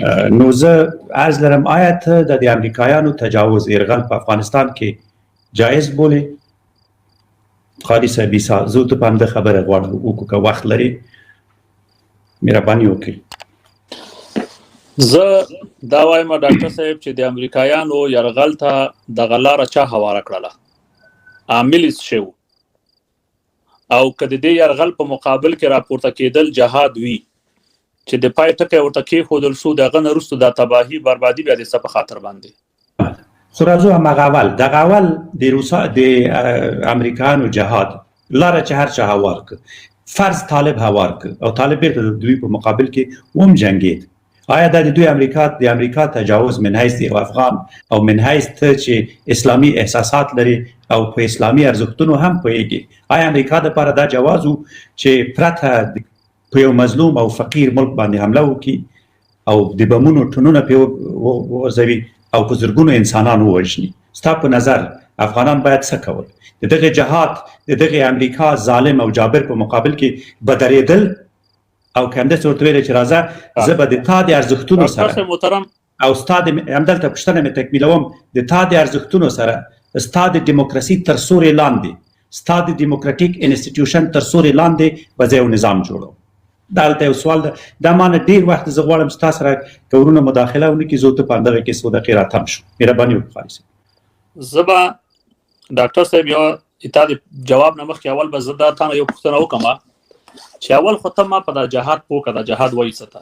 نو زه عرض لرم آیا ته د امریکایانو تجاوز یرغل په افغانستان کې جایز بولې؟ قاضي صاحب زه ته په همده خبره غواړم وکړو که وخت لري مهرباني وکړي. زه دا وایم ډاکټر صاحب چې د امریکایانو یرغل ته دغه لاره چا هواره کړله؟ عامل څه شو؟ او که د دې یرغل په مقابل کې راپورته کېدل جهاد وي چې د پای ټکی ورته کېښودل شو، د هغه نه وروسته دا تباهي بربادي بیا د څه په خاطر باندې؟ خو راځو هماغه اول دغه اول د امریکایانو جهاد لاره چې هر چا هوار کړ، فرض طالب هوار کړ او طالب بیرته د دوی په مقابل کې هم جنګېد، آیا دا د دوی د امریکا تجاوز من حیث یو افغان او من حیث ته چې اسلامي احساسات لري او په اسلامي ارزښتونو هم پوهیږي، آیا امریکا دپاره دا جواز و چې پرته په یو مظلوم او فقیر ملک باندې حمله وکړي او د بمونو ټنونه پرې وغورځوي او په زرګونو انسانان ووژني؟ ستا په نظر افغانان باید څه کول؟ د دغه جهاد د دغه امریکا ظالم او جابر په مقابل کې بدرېدل او که همداسې ورته ویل چې راځه زه به د تا د ارزښتونو سره او ستا همدلته پوښتنه مې تکمیلوم، د تا د ارزښتونو سره ستا د ډیموکراسي تر سوري لاندې، ستا د ډیموکراټیک انسټیټیوشن تر سوري لاندې به زه یو نظام جوړوم. دا هلته یو سوال ده، دا مانه ډېر وخت زه غواړم چې تا سره که ورونه مداخله ونه کړي، زه ته په همدغه کې څو دقیقې راتم شو. مهرباني وکړه خالص. زه به ډاکټر صاحب یو تا د جواب نه مخکې اول به زه دا تا نه یو پوښتنه وکړم چې اول خو ته ما په دا جهاد پوه کړه، دا جهاد وایي څه ته؟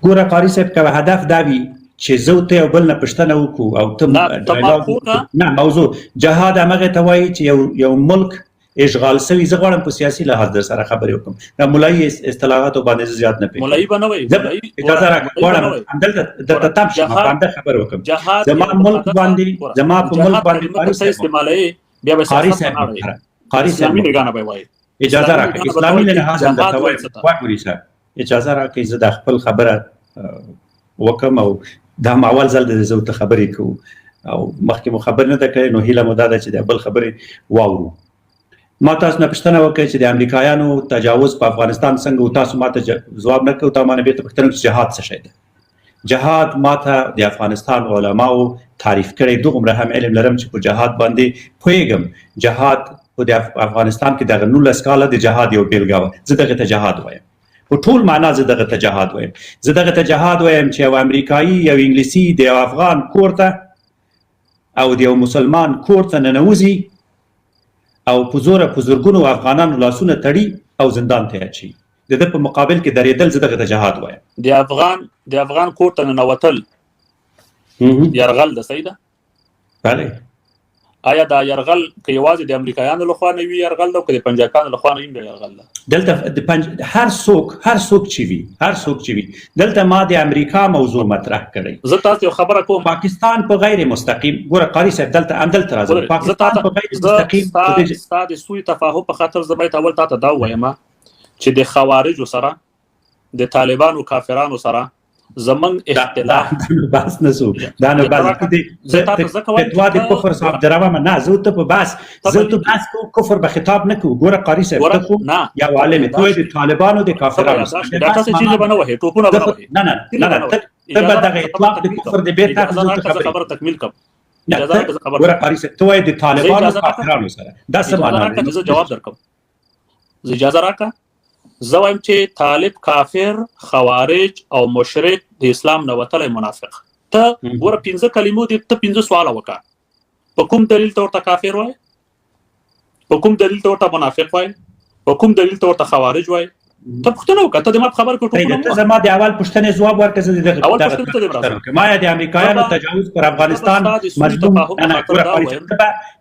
ګوره قاري صاحب که هدف دا وي چې زه ته یو بل نه پوښتنه وکړو او ته نه موضوع جهاد همغې ته وایي چې یو ملک اشغال سوي. زه غواړم په سیاسي لحاظ در سره خبرې وکړم، دا ملایي اصطلاحاتو باندې زه زیات نه پوهېږم. ملایي به نه وایي، اجازه راکړه غواړم همدلته درته تم شم په همده خبرې وکړم. زما ملک باندې زما په ملک باندې قاري صاحب اجازه راکړه اسلامي له لحاظ درته وایم واګوري صاحب اجازه راکړئ زه د خپل خبره وکم او دا اول ځل د زه ته خبرې کوو او مخکې مو خبر نه ده کړې، نو هیله مو دا ده چې د بل خبرې واورو. ما تاسو نه پوښتنه وکړئ چې د امریکایانو تجاوز په افغانستان څنګه و، تاسو ما ته ځواب نه کوئ، تا ما نه بیرته پوښتنه چې جهاد څه شی ده. جهاد ما ته د افغانستان علماو تعریف کړی، دومره هم علم لرم چې په جهاد باندې پوهېږم. جهاد په افغانستان کې دغه 19 کاله د جهاد یو بیلګه وه، زه دغه ته جهاد وایم په ټول معنا، زه دغه ته جهاد وایم. زه دغه ته جهاد وایم چې یو امریکایي یو انګلیسي د یو افغان کور ته او د یو مسلمان کور ته ننوځي او په زوره په زرګونو افغانانو لاسونه تړي او زندان ته اچوي، د ده په مقابل کې درېدل، زه دغه ته جهاد وایم. د افغان کور ته ننوتل یرغل ده، صحیح ده؟ بله. آیا دا یرغل که یوازې د امریکایانو لخوا نه وي یرغل ده او که د پنجابیانو لخوا نه وي یرغل ده؟ دلته هر څوک چې وي دلته ما د امریکا موضوع مطرح کړی. زه تاسو یو خبره کوم، پاکستان په غیر مستقیم، ګوره قاري صاحب دلته راځم، پاکستان په غیر مستقیم ستا د سوء تفاهم په خاطر زه باید اول تاته دا ووایم چې د خوارجو سره د طالبانو کافرانو سره زمنګ اختلاف بس نسو دا نه بس فتوا د کفر صاحب دراوه نه زه ته په بس کو کفر به خطاب نه کو. ګوره قاری صاحب ته خو یا عالم ته د طالبانو د کافرانو دا څه چیز بنوه ټوپونه بنوه نه ته به دغه اطلاق د کفر د بیت خبر تکمیل کوم. ګوره قاری صاحب ته د طالبانو کافرانو سره دا څه معنا ده؟ زه جواب درکم، زه اجازه راکړه. زه وایم چې طالب کافر، خوارج او مشرک د اسلام نه وتلی منافق. ته ګوره 15 کلمو دي، ته 15 سواله وکړه. په کوم دلیل ته ورته کافر وایي؟ په کوم دلیل ته ورته منافق وایي؟ په کوم دلیل ته ورته خوارج وایي؟ ته پوښتنه وکړه، ته د ما په خبر کې ته زما د اول پوښتنې ځواب ورکړه. زه دغه ما د امریکایانو تجاوز پر افغانستان مظلوم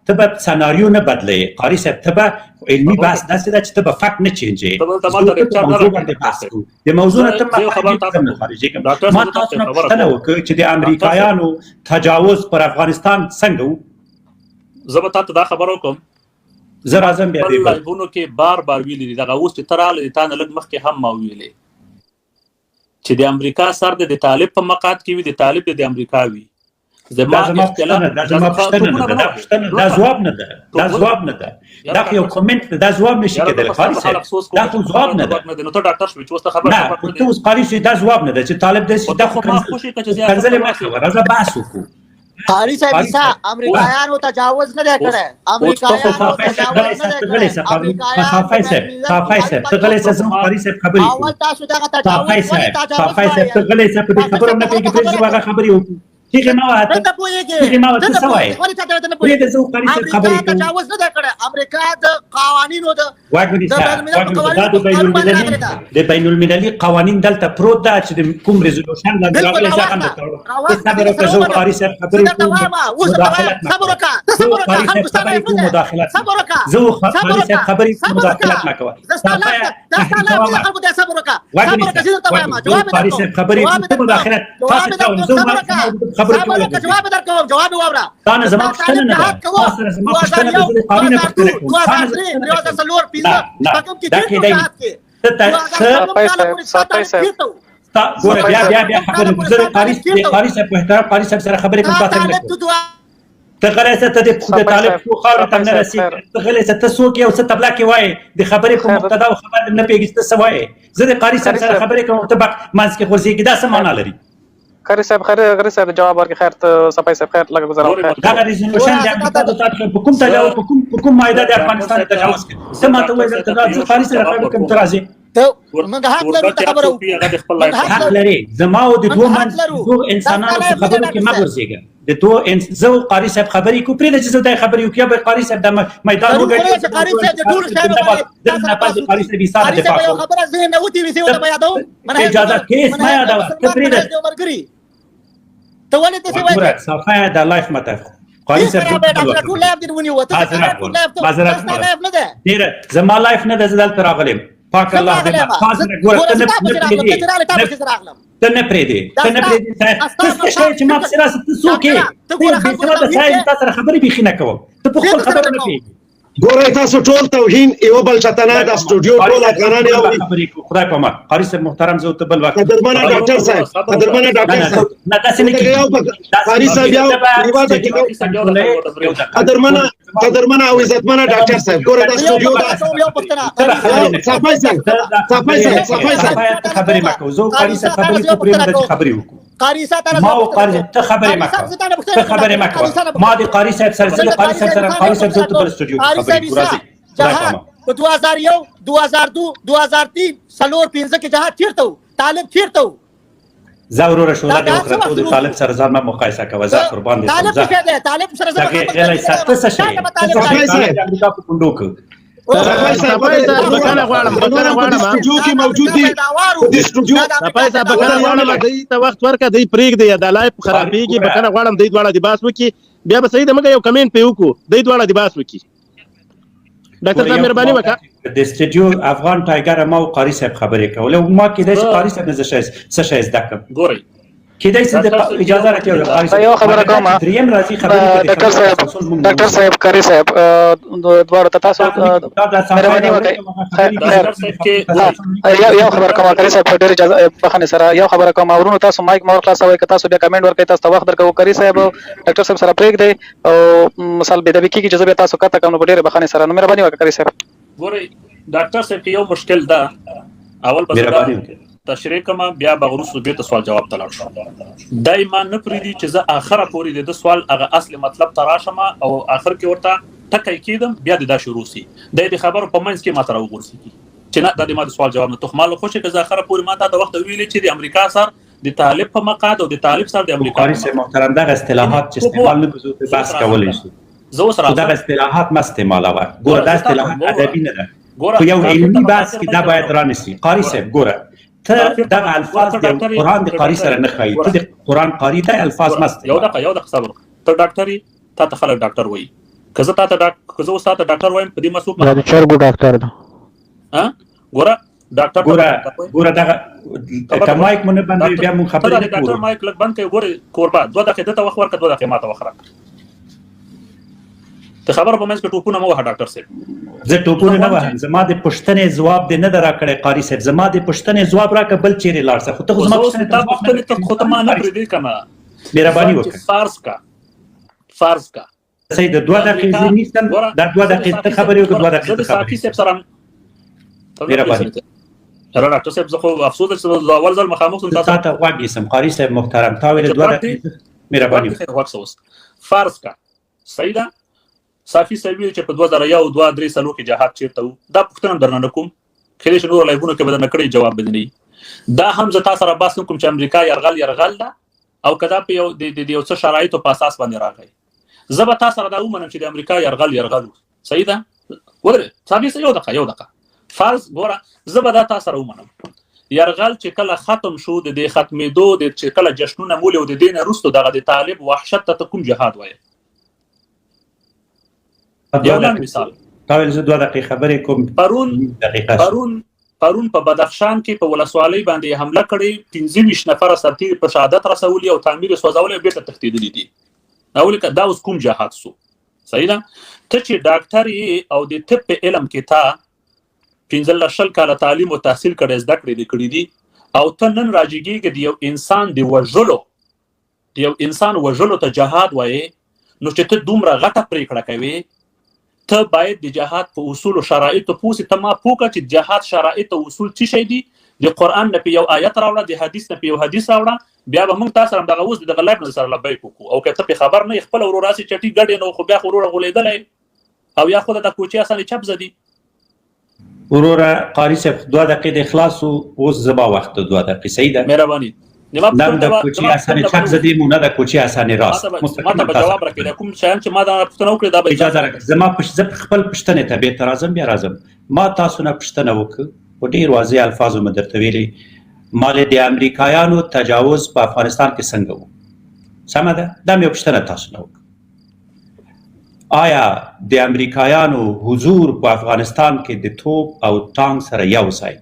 ته به سناریو نه بدلې قاری صاحب، ته به علمي بحث داسې ده چې ته به فکت نه چینجې د موضوع نه ته ما تاسو نه پوښتنه وکړه چې د امریکایانو تجاوز پر افغانستان څنګه و. زه به تاته دا خبر وکړم، زه راځم بیا دې لایبونو کې بار ویلي دي، دغه اوس چې ته راغلې تا نه لږ مخکې هم ما ویلې چې د امریکا سر د طالب په مقاد کې وي، د طالب د امریکا وي. دا زما پوښتنه نه ده، دا ځواب نه ده، دا ځواب نه ده، دا خو یو کومنټ ده، دا ځواب نشي کېدلی قاري صاحب، دا خو ځواب نه ده. نو ته ډاکټر شوې چې اوس ته خبر نه ته اوس قاري شوې، دا ځواب نه ده چې طالب داسې دا خو کنځلې مه کوه، راځه بحث وکړو. قاری صاحب ایسا امریکایانو تجاوز نه دی کړی، امریکایانو تجاوز نه دی کړی، صافی صاحب ته غلی شه، زه قاري صاحب خبرې کوم. اول تاسو دغه تجاوز صافی صاحب ته غلی شه، په دې خبرو نه پوهېږي، پرېږدي هغه خبرې وکړو. ټیک ما وایه ته ټیک ما وایه ته څه وایې؟ پرېږده زه قاري صاحب خبرې کوم. تجاوز نه دی کړی، امریکا د قوانینو د دا د بین المللي قوانین دلته پروت ده چې د کوم ریزولوشن لاندې راغلی زه هم درته وایم. صبر وکړه، زه قاري صاحب خبرې کوم، مداخلت مه کوه. زه قاري صاحب خبرې کوم، مداخلت مه کوه. زه قاري صاحب خبرې کوم، مداخلت مه کوه. قاري صاحب خبرې کوم، مداخلت تاسو کوم، خبرې کوم، جواب درکوم، جواب واوره. دا نه زما پوښتنه نه ده، تاسو سره زما پوښتنه ده، زه د قانون نه پوښتنه کوم. ګوره بیا خبرې کوم، زه د قاري صاحب په احترام قاري صاحب سره خبرې کوم، تاسو نه کوم. ته غلی شه، ته د طالب خاورې ته نه رسېږي، ته غلی شه، ته څوک یې او څه تبله کې وایې، د خبرې په مبتدا او خبر نه پوهېږي چې ته څه وایې. زه د قاري صاحب سره خبرې کوم، ته به منځ کې غورځېږي، دا څه معنا لري؟ قاری صاحب غری صاحب جواب ورکړي. خیر ته صفای صاحب خیر لکه گزارو. دا ریزولوشن د امریکا د تاریخ په کوم تجاوز په کوم مایده د افغانستان تجاوز کوي؟ ته ماته وایې چې قاري صاحب خبرې کوم، ته راځې ته موږ حق لرو ته خبرو، حق لري. زما او د دوه انسانانو په خبرو کې مه غورځېږه. د دوه زه او قاري صاحب خبرې کوو، پرېږده چې زه دا خبرې وکړم، به قاري صاحب د میدان وګټي. قاری صاحب د ټول شهر دلته پاتې قاري صاحب ایثار دفاع کوي. خبره ذهن نه وتی وسی او ته یادوم، اجازه کیس ما یادوه، ته پرېږده. ته ولې ته څه وایې؟ صفای د لایف متفق قاری صاحب ټول لایف دې ونیو، ته ډېره زما لایف نه ده، زه دلته راغلم. پاک الله دې ګوره ته نه پرېږدې، ته نه پرېږدې. ته څه شی چې ما پسې راسې، ته څوک یې؟ بېسواده سړی، تا سره خبرې بیخي نه کوم، ته په خپل خبره نه پوهېږې. ګوره تاسو ټول توهین یو بل چاته نه، د سټوډیو ټول افغانان اوري. خدای په امان قاری صاحب محترم، زه ته بل وخت قدرمنه ډاکټر صاحب، قدرمنه ډاکټر صاحب، نه داسې نه کېږي. قاری صاحب یو نیواده کې قدرمنه او عزتمنه ډاکټر صاحب، ګوره د سټوډیو صفای صاحب خبرې مه کوه، زه قاری صاحب خبرې کوم، پرېږده خبرې وکړو. قاری صاحب ما او قاری ته خبرې مه کوه، ته خبرې مه کوه. ما د قاری صاحب سره زه قاری صاحب سره قاری صاحب زه ته بل سټوډیو خبرې کوو. راځئ جهاد په 2001 2002 2003 څلور پنځه کې جهاد چیرته و؟ طالب چیرته و؟ زه وروره شوله دې وکړه، ته د طالب سره ځان مه مقایسه کوه، زه قربان دې طالب څه دی؟ طالب سره ته غلی شه، ته څه شی یې؟ د امریکا په کونډو کې صفای صاحب بکنه غواړم سټوډیو کې موجود دي، د سټوډیو صفای صاحب بکنه غواړم دوی ته وخت ورکړه، دوی پرېږدي د لایف خرابېږي. بکنه غواړم دوی دواړه د بحث وکړي، بیا به صحیح ده. موږ یو کمنټ پې وکړو، دوی دواړه د بحث وکړي. ډاکټر صاحب مهرباني وکړه. د سټوډیو افغان ټایګر ما او قاری صاحب خبرې کولې، ما کېدای شي قاری صاحب نه څه شی زده کړم. ګورئ کېدای شي اجازه راکړئ قاری صاحب، یو خبره کوم دریم راځي خبرې ډاکټر صاحب قاری صاحب دوړ ته تاسو مهرباني وکړئ. یو خبره کوم قاری صاحب، ډېر اجازه بخښنې سره یو خبره کوم، ورونو تاسو مایک مور خلاصوئ، که تاسو بیا کمنټ ورکړئ تاسو ته وخت درکوو. قاری صاحب ډاکټر صاحب سره پرېږدئ او مثال بې ادبي کېږي چې زه بیا تاسو کته کوم، نو په ډېرې بخښنې سره نو مهرباني وکړئ قاری صاحب. ګورئ ډاکټر صاحب کې یو مشکل ده، اول به تشریح کوم، بیا به وروسته بېرته سوال جواب ته لاړ شم. دا ایمان نه پرېږدي چې زه آخره پورې د ده سوال هغه اصلي مطلب ته راشم او آخر کې ورته ټکی کېدم، بیا د دا شروع سي د دې خبرو په منځ کې ما ته راوغورځېږي چې نه دا د ما د سوال جواب نه. تخماله خوشې که زه آخره پورې ما ته د وخت ویلې چې د امریکا سر د طالب په مقعد او د طالب سر د امریکا قاری صاحب محترم دغه اصطلاحات چې استعمال نه کوو ته بحث کولی شو. زه اوس راځم دغه اصطلاحات مه استعمالوه. ګوره دا اصطلاحات ادبي نه ده، خو یو علمي بحث کې دا باید رانیسي. قاری صاحب ګوره ته دغه الفاظ د قرآن د قاری سره نه ښایي، ته د قرآن قاری ته الفاظ مه استعمالوه. یو دقیقه صبر وکړه. ته ډاکټر یې، تا ته خلک ډاکټر وایي، که زه اوس تا ته ډاکټر وایم په دې مسوق دا د چرګو ډاکټر ده. ګوره ډاکټر ګوره دغه که مایک مو نه بندوي بیا مونږ خبرې نه کوو. ډاکټر مایک لږ بند کړئ. ګورې کوربه 2 دقیقې دته وخت ورکړه، 2 دقیقې ما ته وخت راکړه. ته خبره په منځ کې ټوپونه مه وهه ډاکټر صاحب. زه ټوپونه نه وهم، زما د پوښتنې ځواب دې نه ده راکړی قاري صاحب. زما د پوښتنې ځواب راکړه، بل چیرې لاړ شه. خو ته زما پوښتنې ته خو ته ما نه پرېږدې که نه، مهرباني وکړه فرض کا سید 2 دقیقې نیستم دا 2 دقیقې خبرې وکړه 2 دقیقې صافي صاحب سره مهرباني ډاکټر صاحب زه خو افسوس چې اول ځل مخامخ شوم تاسو ته واګی سم قاری صاحب محترم تا ویل 2 دقیقې مهرباني فرض کا سیدا صافي صاحب چې په 2001 2 3 سالو کې جهاد چیرته دا پښتنه درنه کوم خلیش نور لایبونو کې بدن کړی جواب بدني دا هم زه تاسو سره بحث کوم چې امریکا يرغل ده او کدا په یو د یو څه شرایطو په اساس باندې راغی زه به تاسو سره دا ومنم چې د امریکا يرغل صحیح ده ور صافي صاحب یو دقه فرض ګوره زه به دا تاسو سره ومنم يرغل چې کله ختم شو د دې ختمېدو د چې کله جشنونه مول او د دین وروسته دغه د طالب وحشت ته کوم جهاد وایي یو مثال تاول زه 2 دقیقې خبرې کوم پرون په بدخشان کې په ولسوالۍ باندې حمله کړې 25 نفر سرتیر په شهادت رسولي او تعمیر سوځولې بیرته تښتېدلي دي اول کې دا اوس کوم جهاد سو صحیح ده ته چې ډاکټر او د طب په علم کې تا 15 کاله تعلیم او تحصیل کړي زده کړې دي او ته نن راځيږي د یو انسان وژلو ته جهاد وایي نو چې ته دومره غټه پریکړه کوي ته باید د جهاد په اصول او شرایط پوسی ته ما پوکا چې جهاد شرایط او اصول څه شي دي د قران نه په یو آیت راوړه د حدیث نه په یو حدیث راوړه بیا به موږ تاسو هم دغه اوس د غلایب نه سره لبیک وکړو او که ته په خبر نه خپل ورور راسي چټي ګډ نو خو بیا ورور غولېدل او یا خو د کوچي اسانه چپ زدي ورور قاری صاحب 2 دقیقې خلاص او زبا وخت 2 دقیقې سیده مهرباني نام د کوچي اسانه چپ زدي مونږ د کوچي اسانه راست ما ته جواب راکړه کوم شیان چې ما دا پښتنه وکړه دا به اجازه راکړه زما خپل پښتنه ته به ترازم بیا راځم ما تاسو نه پښتنه وک په ډیر واضح الفاظو مدرته ویلي مال د امریکایانو تجاوز په افغانستان کې څنګه وو سمه ده دا مې پښتنه تاسو نه وک آیا د امریکایانو حضور په افغانستان کې د توپ او ټانک سره یو ځای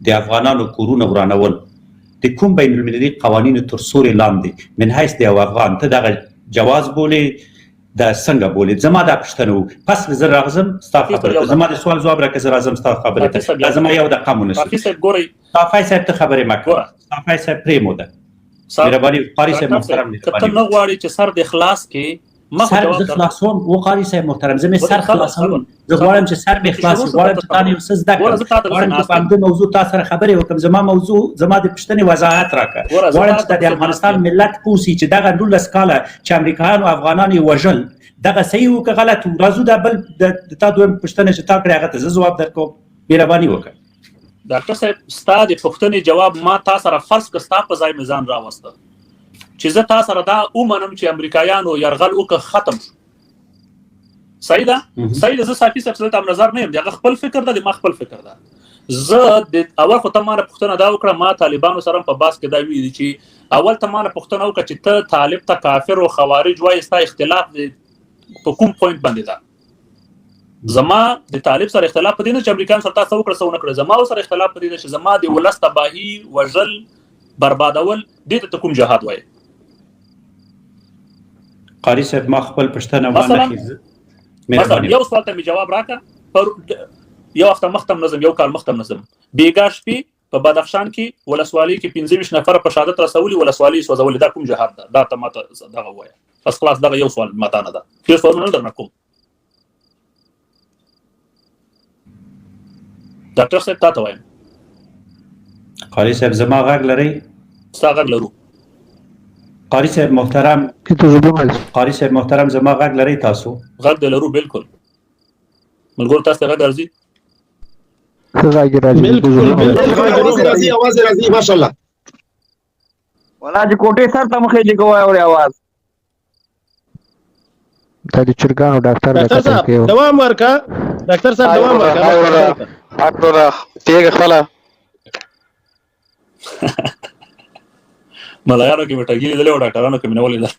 د افغانانو کورونه ورانول د کوم بین المللي قوانینو تر سوري لاندې من حیث د افغان ته دغه جواز بولې د څنګه بولې زما د پښتنو پس زه راغزم ستاسو خبره زما د سوال جواب راکړه زه راځم ستاسو خبره ته لازم یو د قانون صافي صاحب ګوري صافي صاحب ته خبره مکه صافي صاحب پریمو ده مهرباني قاری صاحب محترم کته نو غواړي چې سر د اخلاص کې سر د خلاصوم و قاری صاحب محترم زمي سر خلاصوم زه غواړم چې سر به خلاص غواړم چې تاسو یو څه زده کړئ غواړم چې په دې موضوع تاسو سره خبرې وکړم زما موضوع زما د پښتنې وضاحت راکړه غواړم چې د افغانستان ملت پوسی چې دغه 12 کاله چې امریکایانو افغانان وژل دغه صحیح او که غلط راځو دا بل د تاسو پښتنې چې تا کړی هغه ته جواب درکوم مهرباني وکړئ ډاکټر صاحب ستاسو د پښتنې جواب ما تاسو سره فرض کستا په ځای میزان راوسته چې زه تاسو سره دا ومنم چې امریکایانو يرغل وک ختم صحیح ده زه صافي صاحب ته نظر نه یم دغه خپل فکر ده د خپل فکر ده زه د اول خو ته ما پښتنه دا وکړه ما طالبانو سره په باس کې دا ویلي چې اول ته ما پښتنه وکړه چې ته طالب ته کافر او خوارج وایي ستا اختلاف په کوم پوینټ باندې ده زما د طالب سره اختلاف پدې نه چې امریکایان سره تاسو وکړه سونه کړه زما سره اختلاف پدې نه چې زما د ولست تباہی وژل بربادول دې ته کوم جهاد وایي قاری صاحب ما خپل پښتنه وانه مثلا یو سوال ته می جواب راکړه پر یو هفته مختم نظم یو کال مختم نظم بیګا شپې په بدخشان کې ولسوالۍ کې 25 نفر په شهادت رسولي ولسوالۍ سوځولي دا کوم جهاد ده دا ته ماته دغه وایي پس خلاص دغه یو سوال ماته نه ده یو سوال نه درنه کوم ډاکټر صاحب تاسو وایم قاری صاحب زما غږ لري ستا غږ لرو قاری صاحب محترم قاری صاحب محترم زما غږ لري تاسو غږ لرو بالکل ملګر تاسو غږ درځي راځي आवाज راځي ماشاءالله ولا چې کوټه سر ته مخې لګوي او आवाज دا د چرګانو ډاکټر صاحب دوام ورکا ډاکټر صاحب دوام ورکا اکبر تیګ خلا ملایانو کې مټګی لیدل او ډاکټرانو کې منولې ده